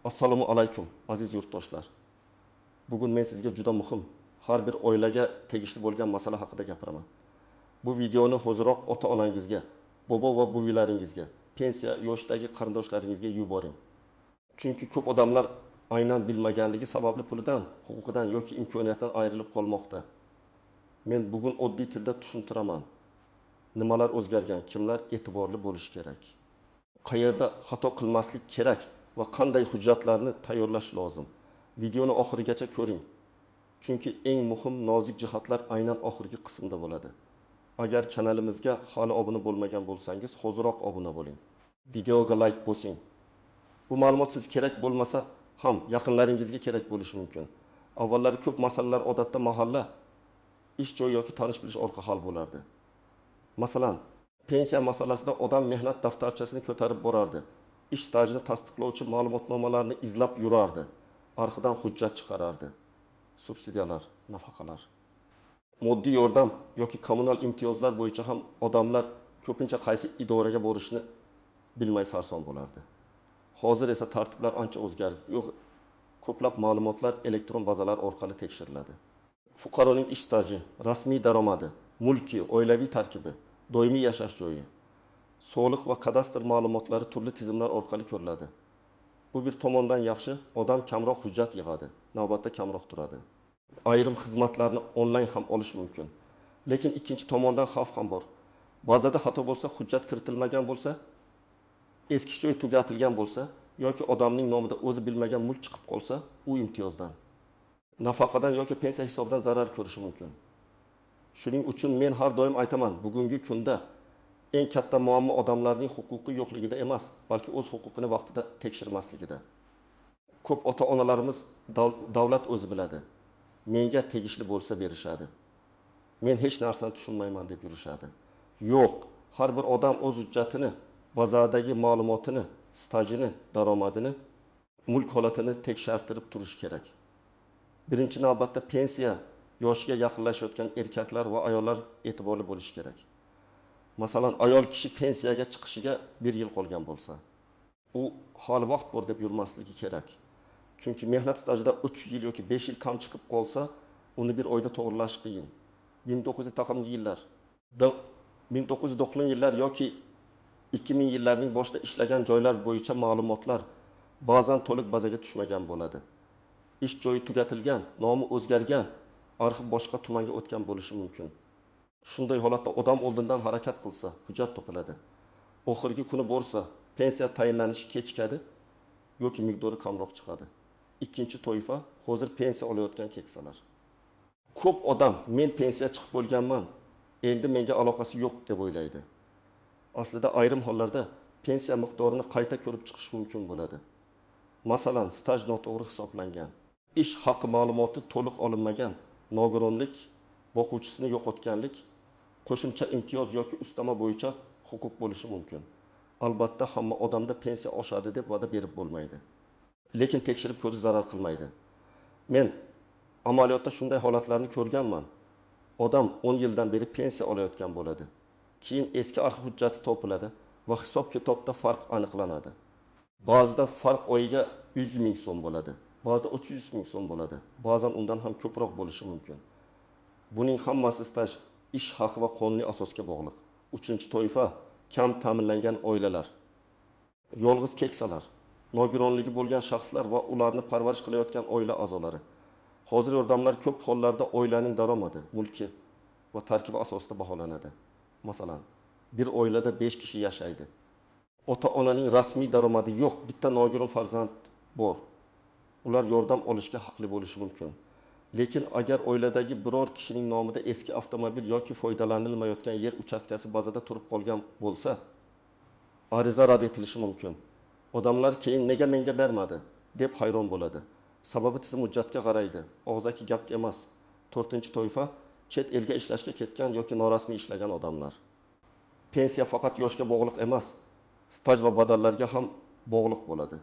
Assalomu alaykum aziz yurtdoshlar. Bugun men sizga juda muhim, har bir oilaga tegishli bo'lgan masala haqida gapiraman. Bu videoni hoziroq ota-onangizga, bobo va buvilaringizga, pensiya yoshdagi qarindoshlaringizga yuboring. Chunki ko'p odamlar aynan bilmaganligi sababli pulidan, huquqidan yoki imkoniyatdan ayrilib qolmoqda. Men bugun oddiy tilda tushuntiraman. Nimalar o'zgargan, kimlar e'tiborli bo'lishi kerak? Qayerda xato qilmaslik kerak va qanday hujjatlarni tayyorlash lozim? Videoni oxirigacha ko'ring. Chunki eng muhim nozik jihatlar aynan oxirgi qismda bo'ladi. Agar kanalimizga hali obuna bo'lmagan bo'lsangiz, hoziroq obuna bo'ling. Videoga like bosing. Bu ma'lumot siz kerak bo'lmasa ham yaqinlaringizga kerak bo'lishi mumkin. Avvallari ko'p masalalar odatda mahalla, ish joyi yoki tanish bilish orqali hal bo'lardi. Masalan, pensiya masalasida odam mehnat daftarchasini ko'tarib borardi. Ish stajini tasdiqlovchi ma'lumotnomalarni izlab yurardi. Arxidan hujjat chiqarardi. Subsidiyalar, nafaqalar. Moddiy yordam yoki kommunal imtiyozlar bo'yicha ham odamlar ko'pincha qaysi idoraga borishni bilmay sarson bo'lardi. Hozir esa tartiblar ancha o'zgarib, ko'plab ma'lumotlar elektron bazalar orqali tekshiriladi. Fuqaroning ish staji, rasmiy daromadi, mulki, oilaviy tarkibi, doimiy yashash joyi, soliq va kadastr ma'lumotlari turli tizimlar orqali ko'riladi. Bu bir tomondan yaxshi, odam kamroq hujjat yig'adi, navbatda kamroq turadi. Ayrim xizmatlarni onlayn ham olish mumkin. Lekin ikkinchi tomondan xavf ham bor. Ba'zida xato bo'lsa, hujjat kiritilmagan bo'lsa, eski joy tugatilgan bo'lsa yoki odamning nomida o'zi bilmagan mulk chiqib qolsa, u imtiyozdan, nafaqadan yoki pensiya hisobidan zarar ko'rishi mumkin. Shuning uchun men har doim aytaman, bugungi kunda eng katta muammo odamlarning huquqi yo'qligida emas, balki o'z huquqini vaqtida tekshirmasligida. Ko'p ota-onalarimiz davlat o'zi biladi. Menga tegishli bo'lsa berishadi. Men hech narsani tushunmayman deb yurishadi. Yo'q, har bir odam o'z hujjatini, bazadagi ma'lumotini, stajini, daromadini, mulk holatini tekshirtirib turish kerak. Birinchi navbatda pensiya yoshiga yaqinlashayotgan erkaklar va ayollar e'tiborli bo'lishi kerak. Masalan, ayol kishi pensiyaga chiqishiga 1 yil qolgan bo'lsa, u hali vaqt bor deb yurmasligi kerak. Chunki mehnat stajida 3 yil yoki 5 yil kam chiqib qolsa, uni bir oyda to'g'rilash qiyin. 1990 yillar, 1990 yillar yoki 2000 yillarning boshida ishlagan joylar bo'yicha ma'lumotlar ba'zan to'liq bazaga tushmagan bo'ladi. Ish joyi tugatilgan, nomi o'zgargan, arxiv boshqa tumanga o'tgan bo'lishi mumkin. Shunday holatda odam oldindan harakat qilsa, hujjat topiladi. Oxirgi kuni borsa, pensiya tayinlanishi kechikadi yoki miqdori kamroq chiqadi. Ikkinchi toifa hozir pensiya olayotgan keksalar. Ko'p odam men pensiya chiqib bo'lganman, endi menga aloqasi yo'q deb o'ylaydi. Aslida ayrim hollarda pensiya miqdorini qayta ko'rib chiqish mumkin bo'ladi. Masalan, staj noto'g'ri hisoblangan, ish haqi ma'lumoti to'liq olinmagan, nogironlik, boquvchisini yo'qotganlik, qo'shimcha imtiyoz yoki ustama bo'yicha huquq bo'lishi mumkin. Albatta hamma odamda pensiya oshadi deb va'da berib bo'lmaydi. Lekin tekshirib ko'rish zarar qilmaydi. Men amaliyotda shunday holatlarni ko'rganman. Odam 10 yildan beri pensiya olayotgan bo'ladi. Keyin eski arxiv hujjati topiladi va hisob-kitobda farq aniqlanadi. Ba'zida farq oyiga 100 ming so'm bo'ladi, ba'zida 300 ming so'm bo'ladi, ba'zan undan ham ko'proq bo'lishi mumkin. Buning hammasi staj, ish haqi va qonuniy asosga bog'liq. Uchinchi toifa kam ta'minlangan oilalar, yolg'iz keksalar, nogironligi bo'lgan shaxslar va ularni parvarish qilayotgan oila a'zolari. Hozir yordamlar ko'p hollarda oilaning daromadi, mulki va tarkibi asosida baholanadi. Masalan, bir oilada 5 kishi yashaydi. Ota-onaning rasmiy daromadi yo'q, bitta nogiron farzand bor. Ular yordam olishga haqli bo'lishi mumkin. Lekin agar oiladagi biror kishining nomida eski avtomobil yoki foydalanilmayotgan yer uchastkasi bazada turib qolgan bo'lsa, ariza rad etilishi mumkin. Odamlar keyin nega menga bermadi deb hayron bo'ladi. Sababi tizim hujjatga qaraydi, og'zaki gap emas. 4-toifa chet elga ishlashga ketgan yoki norasmiy ishlagan odamlar. Pensiya faqat yoshga bog'liq emas, staj va badallarga ham bog'liq bo'ladi.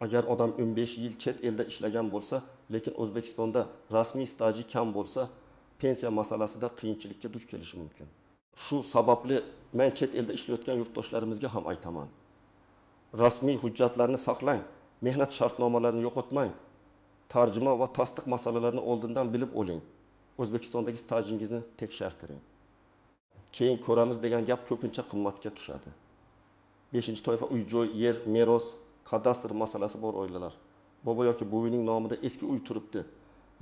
Agar odam 15 yil chet elda ishlagan bo'lsa, lekin O'zbekistonda rasmiy staji kam bo'lsa, pensiya masalasida qiyinchilikka duch kelishi mumkin. Shu sababli men chet elda ishlayotgan yurtdoshlarimizga ham aytaman. Rasmiy hujjatlarni saqlang Mehnat shartnomalarini yo'qotmang. Tarjima va tasdiq masalalarini oldindan bilib oling. O'zbekistondagi stajingizni tekshirtiring. Keyin ko'ramiz degan gap ko'pincha qimmatga tushadi. 5-toifa uy-joy, yer, meros, kadastr masalasi bor oilalar. Bobo yoki buvining nomida eski uy turibdi,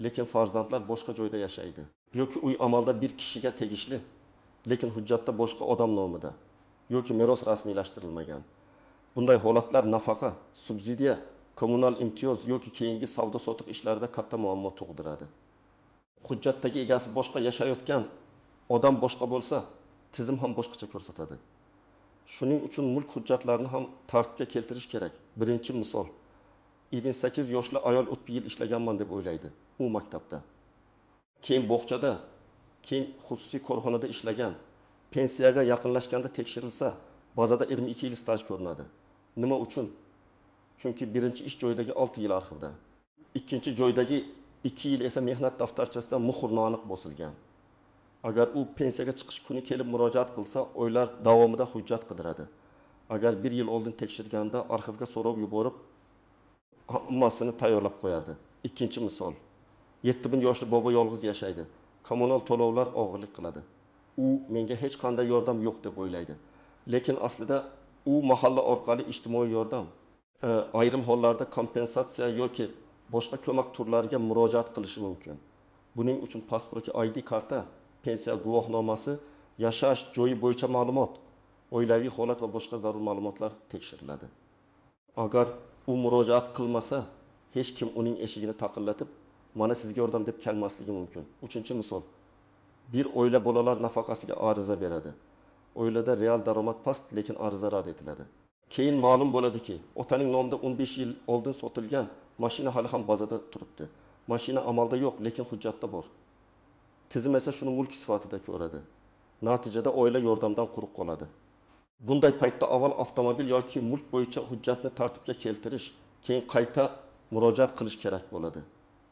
lekin farzandlar boshqa joyda yashaydi. Yoki uy amalda bir kishiga tegishli, lekin hujjatda boshqa odam nomida. Yoki meros rasmiylashtirilmagan. Bunday holatlar nafaqa, subsidiya, kommunal imtiyoz yoki keyingi savdo-sotiq ishlarida katta muammo tug'diradi. Hujjatdagi egasi boshqa yashayotgan odam boshqa bo'lsa, tizim ham boshqacha ko'rsatadi. Shuning uchun mulk hujjatlarini ham tartibga keltirish kerak. Birinchi misol, 28 yoshli ayol 30 yil ishlaganman deb o'ylaydi. U maktabda. Keyin bog'chada, keyin xususiy korxonada ishlagan. Pensiyaga yaqinlashganda tekshirilsa, bazada 22 yil staj ko'rinadi. Nima uchun? Chunki birinchi ish joyidagi 6 yil arxivda. Ikkinchi joydagi 2 yil esa mehnat daftarchasida muhr noaniq bosilgan. Agar u pensiyaga chiqish kuni kelib murojaat qilsa, oylar davomida hujjat qidiradi. Agar 1 yil oldin tekshirganda arxivga so'rov yuborib, hammasini tayyorlab qo'yardi. Ikkinchi misol. 7000 yoshli bobo yolg'iz yashaydi. Kommunal to'lovlar og'irlik qiladi. U menga hech qanday yordam yo'q deb o'ylaydi. Lekin aslida u mahalla orqali ijtimoiy yordam, ayrim hollarda kompensatsiya yoki boshqa ko'mak turlariga murojaat qilishi mumkin. Buning uchun pasport yoki ID karta, pensiya guvohnomasi, yashash joyi bo'yicha ma'lumot, oilaviy holat va boshqa zarur ma'lumotlar tekshiriladi. Agar u murojaat qilmasa, hech kim uning eshigini taqillatib, mana sizga yordam deb kelmasligi mumkin. Uchinchi misol. Bir oila bolalar nafaqasiga ariza beradi. Oilada real daromad past, lekin ariza rad etiladi. Keyin ma'lum bo'ladiki, otaning nomida 15 yil oldin sotilgan mashina hali ham bazada turibdi. Mashina amalda yo'q, lekin hujjatda bor. Tizim esa shuni mulk sifatida ko'radi. Natijada oila yordamdan quruq qoladi. Bunday paytda avval avtomobil yoki mulk bo'yicha hujjatni tartibga keltirish, keyin qayta murojaat qilish kerak bo'ladi.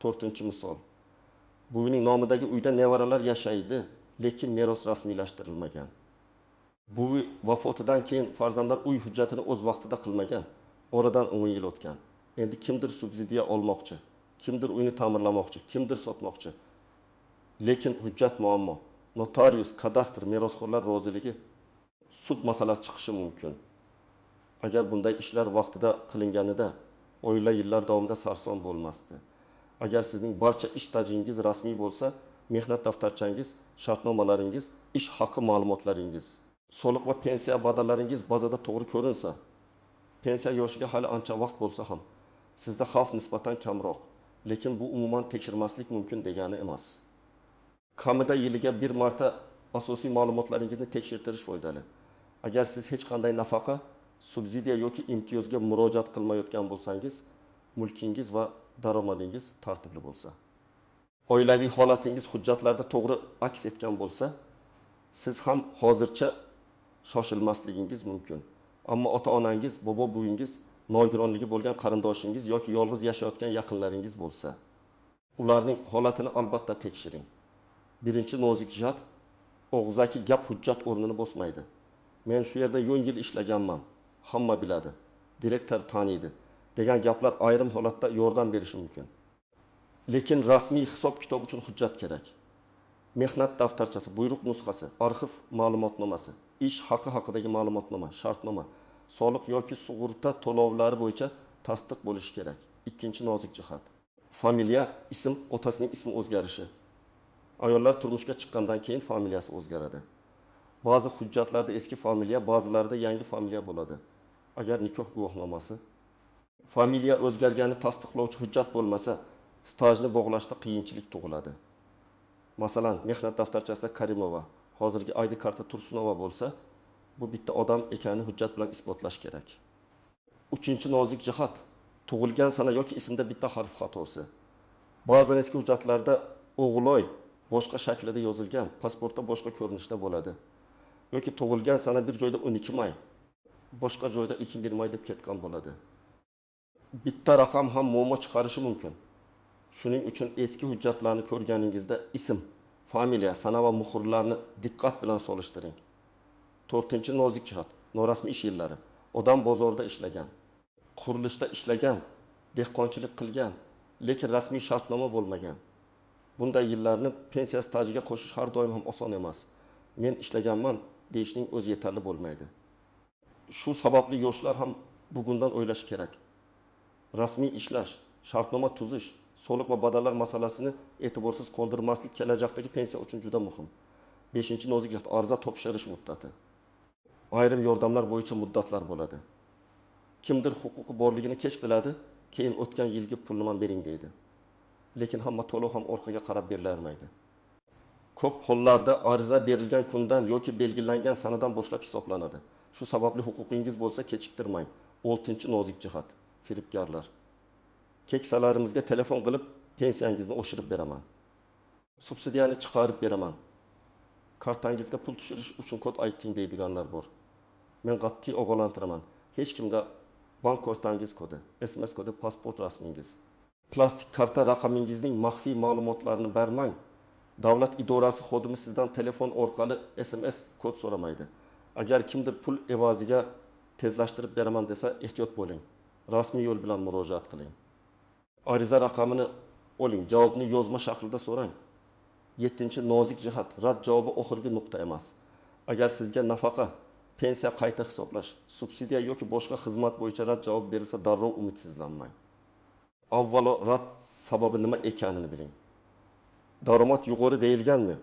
4-misol. Buvining nomidagi uyda nevaralar yashaydi, lekin meros rasmiylashtirilmagan. Buvi vafotidan keyin farzandlar uy hujjatini o'z vaqtida qilmagan. Oradan 10 yil o'tgan. Endi kimdir subsidiya olmoqchi, kimdir uyni ta'mirlamoqchi, kimdir sotmoqchi. Lekin hujjat muammo. Notarius, kadastr, merosxo'rlar roziligi, sud masalasi chiqishi mumkin. Agar bunday ishlar vaqtida qilinganida, oila yillar davomida sarson bo'lmasdi. Agar sizning barcha ish stajingiz rasmiy bo'lsa, mehnat daftarchangiz, shartnomalaringiz, ish haqi ma'lumotlaringiz, soliq va pensiya badallaringiz bazada to'g'ri ko'rinsa, pensiya yoshiga hali ancha vaqt bo'lsa ham, sizda xavf nisbatan kamroq, lekin bu umuman tekshirmaslik mumkin degani emas. Kamida yiliga bir marta asosiy ma'lumotlaringizni tekshirtirish foydali. Agar siz hech qanday nafaqa, subsidiya yoki imtiyozga murojaat qilmayotgan bo'lsangiz, mulkingiz va daromadingiz tartibli bo'lsa, oilaviy holatingiz hujjatlarda to'g'ri aks etgan bo'lsa, siz ham hozircha shoshilmasligingiz mumkin. Ammo ota-onangiz, bobo-buvingiz, nogironligi bo'lgan qarindoshingiz yoki yolg'iz yashayotgan yaqinlaringiz bo'lsa, ularning holatini albatta tekshiring. Birinchi nozik jihat, og'zaki gap hujjat o'rnini bosmaydi. Men shu yerda 10 yil ishlaganman, hamma biladi, direktor taniydi degan gaplar ayrim holatda yordam berishi mumkin. Lekin rasmiy hisob-kitob uchun hujjat kerak. Mehnat daftarchasi, buyruq nusxasi, arxiv ma'lumotnomasi, ish haqi haqidagi ma'lumotnoma, shartnoma, soliq yoki sug'urta to'lovlari bo'yicha tasdiq bo'lishi kerak. Ikkinchi nozik jihat. Familiya, ism, otasining ismi o'zgarishi. Ayollar turmushga chiqqandan keyin familiyasi o'zgaradi. Ba'zi hujjatlarda eski familiya, ba'zilarida yangi familiya bo'ladi. Agar nikoh guvohnomasi, familiya o'zgargani tasdiqlovchi hujjat bo'lmasa, stajni bog'lashda qiyinchilik tug'iladi. Masalan, mehnat daftarchasida Karimova, hozirgi ID karta Tursunova bo'lsa, bu bitta odam ekanini hujjat bilan isbotlash kerak. Uchinchi nozik jihat, tug'ilgan sana yoki ismda bitta harf xatosi. Ba'zan eski hujjatlarda o'g'loy boshqa shaklida yozilgan, pasportda boshqa ko'rinishda bo'ladi. Yoki tug'ilgan sana bir joyda 12 may, boshqa joyda 2 may deb ketgan bo'ladi. Bitta raqam ham muammo chiqarishi mumkin. Shuning uchun eski hujjatlarni ko'rganingizda ism, familiya, sana va muhrlarni diqqat bilan solishtiring. 4-nozik jihat, norasmiy ish yillari. Odam bozorda ishlagan, qurilishda ishlagan dehqonchilik qilgan, lekin rasmiy shartnoma bo'lmagan. Bunday yillarni pensiya stajiga qo'shish har doim ham oson emas. Men ishlaganman deyishning o'zi yetarli bo'lmaydi. Shu sababli yoshlar ham bugundan o'ylash kerak. Rasmiy ishlash, shartnoma tuzish, soliq va badallar masalasini e'tiborsiz qoldirmaslik kelajakdagi pensiya uchun juda muhim. 5-nozik jihat ariza topshirish muddati. Ayrim yordamlar bo'yicha muddatlar bo'ladi. Kimdir huquqi borligini kech biladi, keyin o'tgan yilgi pulni ham bering deydi. Lekin hamma to'lov ham orqaga qarab berilarmaydi. Ko'p hollarda ariza berilgan kundan yoki belgilangan sanadan boshlab hisoblanadi. Shu sababli huquqingiz bo'lsa kechiktirmang. 6-nozik jihat. Firibgarlar. Keksalarimizga telefon qilib pensiyangizni oshirib beraman. Subsidiyani chiqarib beraman. Kartangizga pul tushirish uchun kod ayting deydiganlar bor. Men qat'iy ogohlantiraman. Hech kimga bank kartangiz kodi, SMS kodi, pasport rasmingiz, plastik karta raqamingizning maxfiy ma'lumotlarini bermang. Davlat idorasi xodimi sizdan telefon orqali SMS kod so'ramaydi. Agar kimdir pul evaziga tezlashtirib beraman desa, ehtiyot bo'ling. Rasmiy yo'l bilan murojaat qiling. Ariza raqamini oling, javobni yozma shaklida so'rang. 7-nozik jihat, rad javobi oxirgi nuqta emas. Agar sizga nafaqa, pensiya qayta hisoblash, subsidiya yoki boshqa xizmat bo'yicha rad javob berilsa, darrov umidsizlanmang. Avvalo rad sababi nima ekanini biling. Daromad yuqori deyilganmi?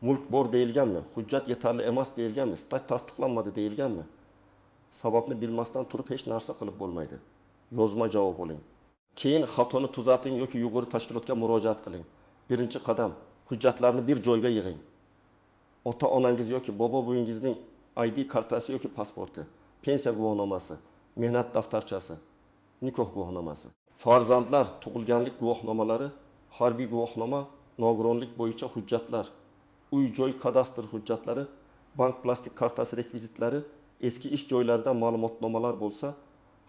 Mulk bor deyilganmi? Hujjat yetarli emas deyilganmi? Staj tasdiqlanmadi deyilganmi? Sababni bilmasdan turib hech narsa qilib bo'lmaydi. Yozma javob oling. Keyin xatoni tuzating yoki yuqori tashkilotga murojaat qiling. Birinchi qadam, hujjatlarni bir joyga yig'ing. Ota-onangiz yoki bobo-buvingizning ID kartasi yoki pasporti, pensiya guvohnomasi, mehnat daftarchasi, nikoh guvohnomasi, farzandlar tug'ilganlik guvohnomalari, harbiy guvohnoma, nogironlik bo'yicha hujjatlar, uy-joy kadastr hujjatlari, bank plastik kartasi rekvizitlari, eski ish joylaridan ma'lumotnomalar bo'lsa,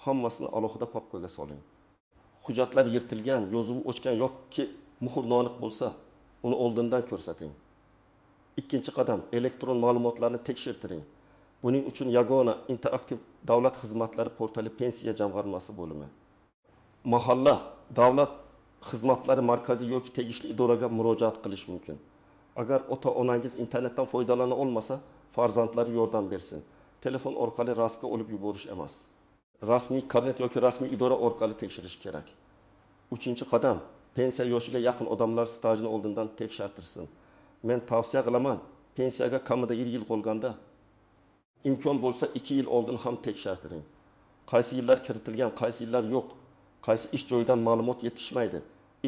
hammasini alohida papkaga soling. Hujjatlar yirtilgan, yozuvi o'chgan yoki muhr noaniq bo'lsa, uni oldindan ko'rsating. Ikkinchi qadam, elektron ma'lumotlarni tekshirtiring. Buning uchun yagona interaktiv davlat xizmatlari portali pensiya jamg'armasi bo'limi. Mahalla davlat xizmatlari markazi yoki tegishli idoraga murojaat qilish mumkin. Agar ota-onangiz internetdan foydalana olmasa, farzandlari yordam bersin. Telefon orqali rastga olib yuborish emas. Rasmiy kabinet yoki rasmiy idora orqali tekshirish kerak. 3-qadam, pensiya yoshiga yaqin odamlar stajini oldindan tekshirtirsin. Men tavsiya qilaman, pensiyaga kamida 1 yil qolganda, imkon bo'lsa 2 yil oldin ham tekshirtiring. Qaysi yillar kiritilgan, qaysi yillar yo'q, qaysi ish joyidan ma'lumot yetishmaydi,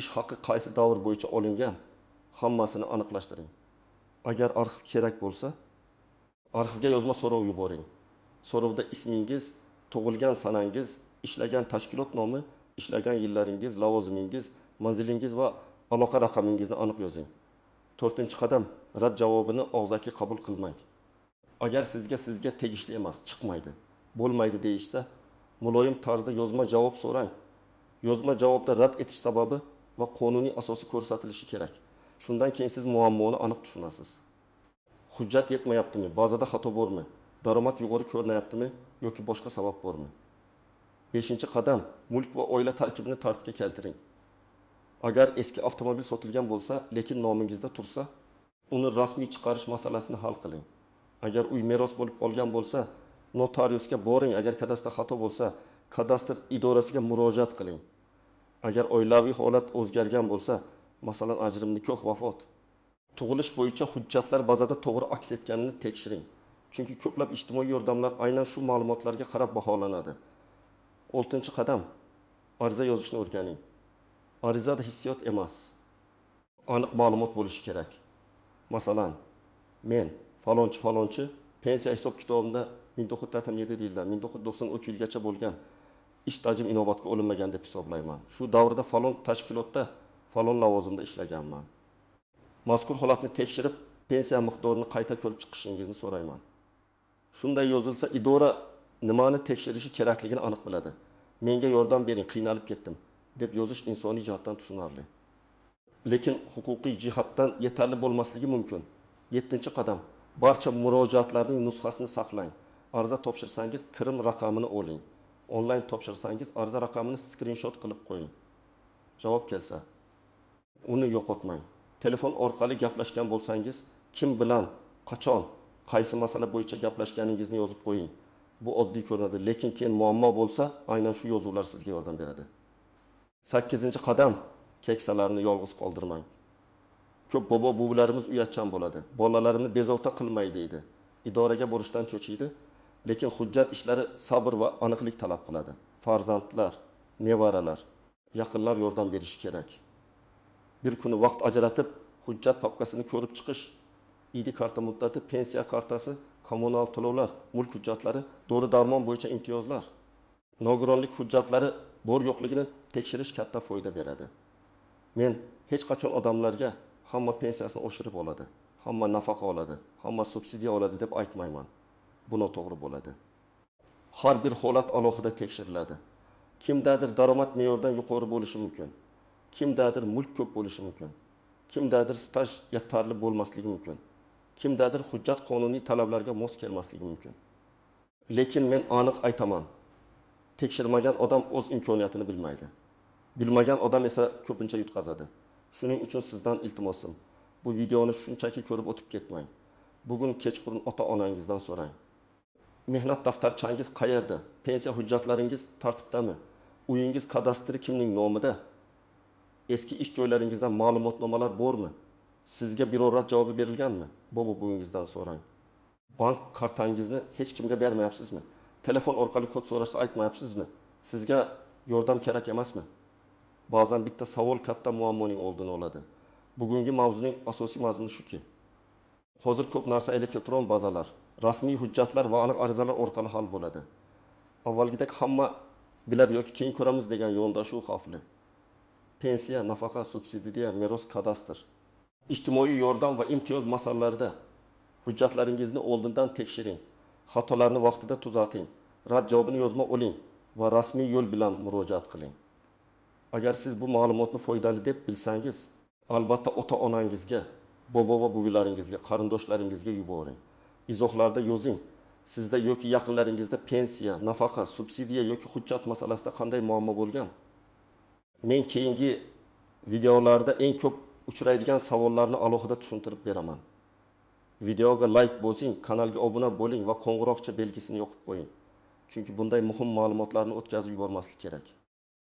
ish haqi qaysi davr bo'yicha olingan, hammasini aniqlashtiring. Agar arxiv kerak bo'lsa, arxivga yozma so'rov yuboring. So'rovda ismingiz, tug'ilgan sanangiz, ishlagan tashkilot nomi, ishlagan yillaringiz, lavozimingiz, manzilingiz va aloqa raqamingizni aniq yozing. 4-qadam, rad javobini og'zaki qabul qilmang. Agar sizga tegishli emas, chiqmaydi, bo'lmaydi deyishsa, muloyim tarzda yozma javob so'rang. Yozma javobda rad etish sababi va qonuniy asosi ko'rsatilishi kerak. Shundan keyin siz muammoni aniq tushunasiz. Hujjat yetmayaptimi? Bazada xato bormi? Daromad yuqori ko'rinayaptimi yoki boshqa sabab bormi? 5-qadam, mulk va oila tarkibini tartibga keltiring. Agar eski avtomobil sotilgan bo'lsa, lekin nomingizda tursa, uni rasmiy chiqarish masalasini hal qiling. Agar uy meros bo'lib qolgan bo'lsa, notariusga boring. Agar kadastr xato bo'lsa, kadastr idorasiga murojaat qiling. Agar oilaviy holat o'zgargan bo'lsa, masalan, ajrim, nikoh, vafot, tug'ilish bo'yicha hujjatlar bazada to'g'ri aks etganini tekshiring. Chunki ko'plab ijtimoiy yordamlar aynan shu ma'lumotlarga qarab baholanadi. 6-qadam, ariza yozishni o'rganing. Arizada hissiyot emas, aniq ma'lumot bo'lishi kerak. Masalan, men falonchi pensiya hisob kitobimda 1987 yildan 1993 yilgacha bo'lgan ish stajim inobatga olinmagan deb hisoblayman. Shu davrda falon tashkilotda falon lavozimda ishlaganman. Mazkur holatni tekshirib, pensiya miqdorini qayta ko'rib chiqishingizni so'rayman. Shunday yozilsa, idora nimani tekshirishi kerakligini aniq biladi. Menga yordam bering, qiynalib ketdim deb yozish insoniy jihatdan tushunarli. Lekin huquqiy jihatdan yetarli bo'lmasligi mumkin. 7-qadam, barcha murojaatlarning nusxasini saqlang. Ariza topshirsangiz, kirim raqamini oling. onlayn topshirsangiz ariza raqamini skrinshot qilib qo'ying. Javob kelsa, uni yo'qotmang. Telefon orqali gaplashgan bo'lsangiz, kim bilan, qachon, qaysi masala bo'yicha gaplashganingizni yozib qo'ying. Bu oddiy ko'rinadi, lekin keyin muammo bo'lsa, aynan shu yozuvlar sizga yordam beradi. 8-qadam, keksalarni yolg'iz qoldirmang. Ko'p bobo-buvilarimiz uyatchan bo'ladi. Bolalarimni bezovta qilmay deydi. Idoraga borishdan cho'chiydi, lekin hujjat ishlari sabr va aniqlik talab qiladi. Farzandlar, nevaralar, yaqinlar yordam berishi kerak. Bir kuni vaqt ajratib, hujjat papkasini ko'rib chiqish, ID karta muddati, pensiya kartasi, kommunal to'lovlar, mulk hujjatlari, dori-darmon bo'yicha imtiyozlar, nogironlik hujjatlari bor yo'qligini tekshirish katta foyda beradi. Men hech qachon odamlarga hamma pensiyasini oshirib oladi, hamma nafaqa oladi, hamma subsidiya oladi deb aytmayman. Bu noto'g'ri bo'ladi. Har bir holat alohida tekshiriladi. Kimdadir daromad me'yordan yuqori bo'lishi mumkin. Kimdadir mulk ko'p bo'lishi mumkin. Kimdadir staj yetarli bo'lmasligi mumkin. Kimdadir hujjat qonuniy talablarga mos kelmasligi mumkin. Lekin men aniq aytaman. Tekshirmagan odam o'z imkoniyatini bilmaydi. Bilmagan odam esa ko'pincha yutqazadi. Shuning uchun sizdan iltimosim, bu videoni shunchaki ko'rib o'tib ketmang. Bugun kechqurun ota-onangizdan so'rang. Mehnat daftarchangiz qayerda? Pensiya hujjatlaringiz tartibdami? Uyingiz kadastri kimning nomida? Eski ish joylaringizdan ma'lumotnomalar bormi? Sizga biror rad javobi berilganmi? Bobo-buvingizdan so'rang. Bank kartangizni hech kimga bermayapsizmi? Telefon orqali kod so'rashsa aytmayapsizmi? Sizga yordam kerak emasmi? Ba'zan bitta savol katta muammoning oldini oladi. Bugungi mavzuning asosiy mazmuni shuki, hozir ko'p narsa elektron bazalar, rasmiy hujjatlar va aniq arizalar orqali hal bo'ladi. Avvalgidek hamma biladi yoki keyin ko'ramiz degan yondashuv xavfli. Pensiya, nafaqa, subsidiya, meros, kadastr, ijtimoiy yordam va imtiyoz masalalarida hujjatlaringizni oldindan tekshiring, xatolarni vaqtida tuzating, rad javobini yozma oling va rasmiy yo'l bilan murojaat qiling. Agar siz bu ma'lumotni foydali deb bilsangiz, albatta ota-onangizga, bobo va buvilaringizga, qarindoshlaringizga yuboring. Izohlarda yozing. Sizda yoki yaqinlaringizda pensiya, nafaqa, subsidiya yoki hujjat masalasida qanday muammo bo'lgan? Men keyingi videolarda eng ko'p uchraydigan savollarni alohida tushuntirib beraman. Videoga like bosing, kanalga obuna bo'ling va qo'ng'iroqcha belgisini yoqib qo'ying. Chunki bunday muhim ma'lumotlarni o'tkazib yubormaslik kerak.